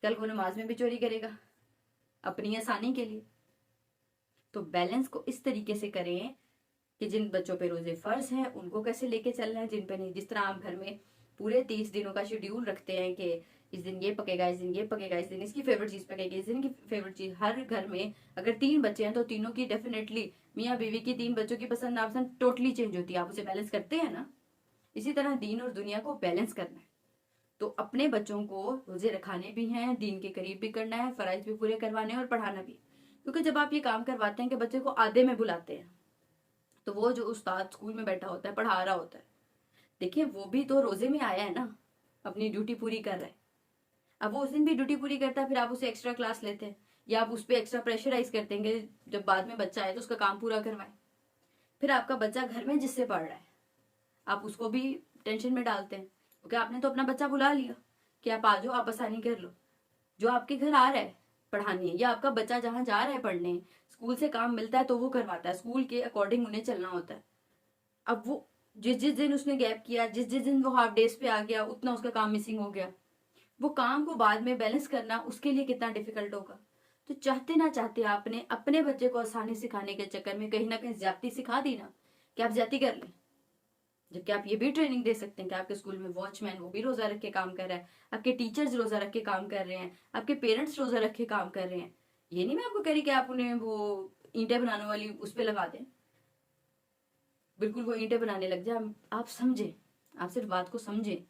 कल को नमाज में भी चोरी करेगा अपनी आसानी के लिए। तो बैलेंस को इस तरीके से करें कि जिन बच्चों पे रोजे फर्ज हैं उनको कैसे लेके चलना है, जिन पे नहीं। जिस तरह आप घर में पूरे 30 दिनों का शेड्यूल रखते हैं कि इस दिन ये पकेगा, इस दिन ये पकेगा, इस दिन इसकी फेवरेट चीज पकेगी, इस दिन की फेवरेट चीज। हर घर में अगर 3 बच्चे हैं तो तीनों की डेफिनेटली, मियाँ बीवी की 3 बच्चों की पसंद नापसंद टोटली चेंज होती है। आप उसे बैलेंस करते हैं ना। इसी तरह दीन और दुनिया को बैलेंस करना है। तो अपने बच्चों को रोजे रखाने भी हैं, दीन के करीब भी करना है, फराइज भी पूरे करवाने हैं और पढ़ाना भी। क्योंकि जब आप ये काम करवाते हैं कि बच्चे को आधे में बुलाते हैं, तो वो जो उस्ताद स्कूल में बैठा होता है पढ़ा रहा होता है, देखिए वो भी तो रोजे में आया है ना, अपनी ड्यूटी पूरी कर रहा है। अब वो उस दिन भी ड्यूटी पूरी करता है, फिर आप उसे एक्स्ट्रा क्लास लेते हैं या आप उस पर एक्स्ट्रा प्रेशराइज करते हैं कि जब बाद में बच्चा आए तो उसका काम पूरा करवाए। फिर आपका बच्चा घर में जिससे पढ़ रहा है आप उसको भी टेंशन में डालते हैं, क्योंकि आपने तो अपना बच्चा बुला लिया कि आप आ जाओ, आप आसानी कर लो। जो आपके घर आ रहा है पढ़ाने, या आपका बच्चा जहां जा रहा है पढ़ने, स्कूल से काम मिलता है तो वो करवाता है, स्कूल के अकॉर्डिंग उन्हें चलना होता है। अब वो जिस जिस दिन उसने गैप किया, जिस जिस दिन वो हाफ डेज पे आ गया, उतना उसका काम मिसिंग हो गया। वो काम को बाद में बैलेंस करना उसके लिए कितना डिफिकल्ट होगा। तो चाहते ना चाहते आपने अपने बच्चे को आसानी सिखाने के चक्कर में कहीं ना कहीं ज्यादती सिखा दी ना, कि आप ज्यादती कर लें। जबकि आप ये भी ट्रेनिंग दे सकते हैं कि आपके स्कूल में वॉचमैन वो भी रोजा रख के काम कर रहा है, आपके टीचर्स रोजा रख के काम कर रहे हैं, आपके पेरेंट्स रोजा रख के काम कर रहे हैं। ये नहीं मैं आपको कह रही कि आप उन्हें वो ईंटें बनाने वाली उस पर लगा दें, बिल्कुल वो ईंटें बनाने लग जाए। आप समझें, आप सिर्फ बात को समझें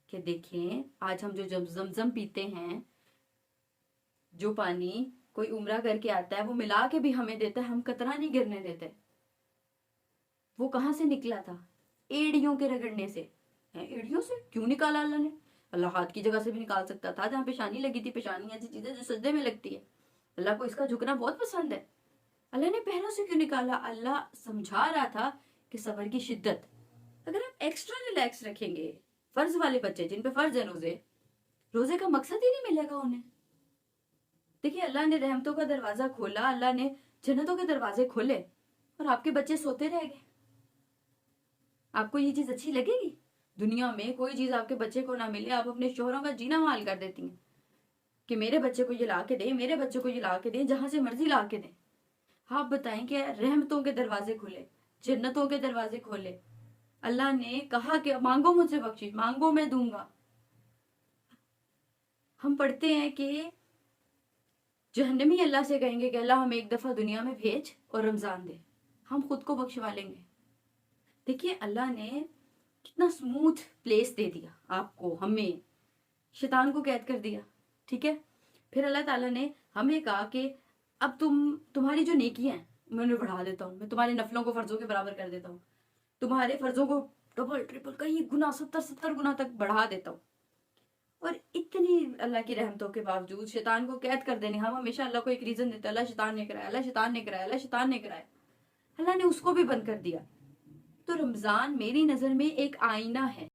कि देखें आज हम जो जमजम पीते हैं, जो पानी कोई उम्रा करके आता है वो मिला के भी हमें देता है, हम कतरा नहीं गिरने देते। वो कहाँ से निकला था? एड़ियों के रगड़ने से। एड़ियों से क्यों निकाला अल्लाह ने? अल्लाह हाथ की जगह से भी निकाल सकता था, जहाँ पेशानी लगी थी। पेशानी ऐसी चीज है जो सजदे में लगती है, अल्लाह को इसका झुकना बहुत पसंद है। अल्लाह ने पैरों से क्यों निकाला? अल्लाह समझा रहा था कि सबर की शिद्दत। अगर आप एक्स्ट्रा रिलैक्स रखेंगे, फर्ज वाले बच्चे जिन पे फर्ज है रोजे, रोजे का मकसद ही नहीं मिलेगा उन्हें। देखिए अल्लाह ने रहमतों का दरवाजा खोला, अल्लाह ने जन्नतों के दरवाजे खोले, और आपके बच्चे सोते रह गए। आपको ये चीज अच्छी लगेगी? दुनिया में कोई चीज आपके बच्चे को ना मिले, आप अपने शोहरों का जीना हाल कर देती हैं कि मेरे बच्चे को ये ला के दे, मेरे बच्चे को ये ला के दे, जहां से मर्जी ला के दे। आप बताएं कि रहमतों के दरवाजे खुले, जन्नतों के दरवाजे खोले। अल्लाह ने कहा कि मांगो मुझसे बख्शिश, मांगो मैं दूंगा। हम पढ़ते हैं कि जहन्नमी अल्लाह से कहेंगे कि अल्लाह हमें एक दफा दुनिया में भेज और रमजान दे, हम खुद को बख्शवा लेंगे। देखिए अल्लाह ने कितना स्मूथ प्लेस दे दिया आपको, हमें शैतान को कैद कर दिया। ठीक है, फिर अल्लाह ताला ने हमें कहा कि अब तुम्हारी जो नेकियां हैं मैं उन्हें बढ़ा देता हूँ, मैं तुम्हारे नफलों को फर्जों के बराबर कर देता हूँ, तुम्हारे फर्जों को डबल ट्रिपल कई गुना 70 गुना तक बढ़ा देता हूँ। और इतनी अल्लाह की रहमतों के बावजूद शैतान को कैद कर देने, हम हमेशा अल्लाह को एक रीजन देते हैं, अल्लाह शैतान ने कराया, अल्लाह शैतान ने कराया, अल्लाह शैतान ने कराया। अल्लाह ने उसको भी बंद कर दिया। तो रमजान मेरी नजर में एक आईना है।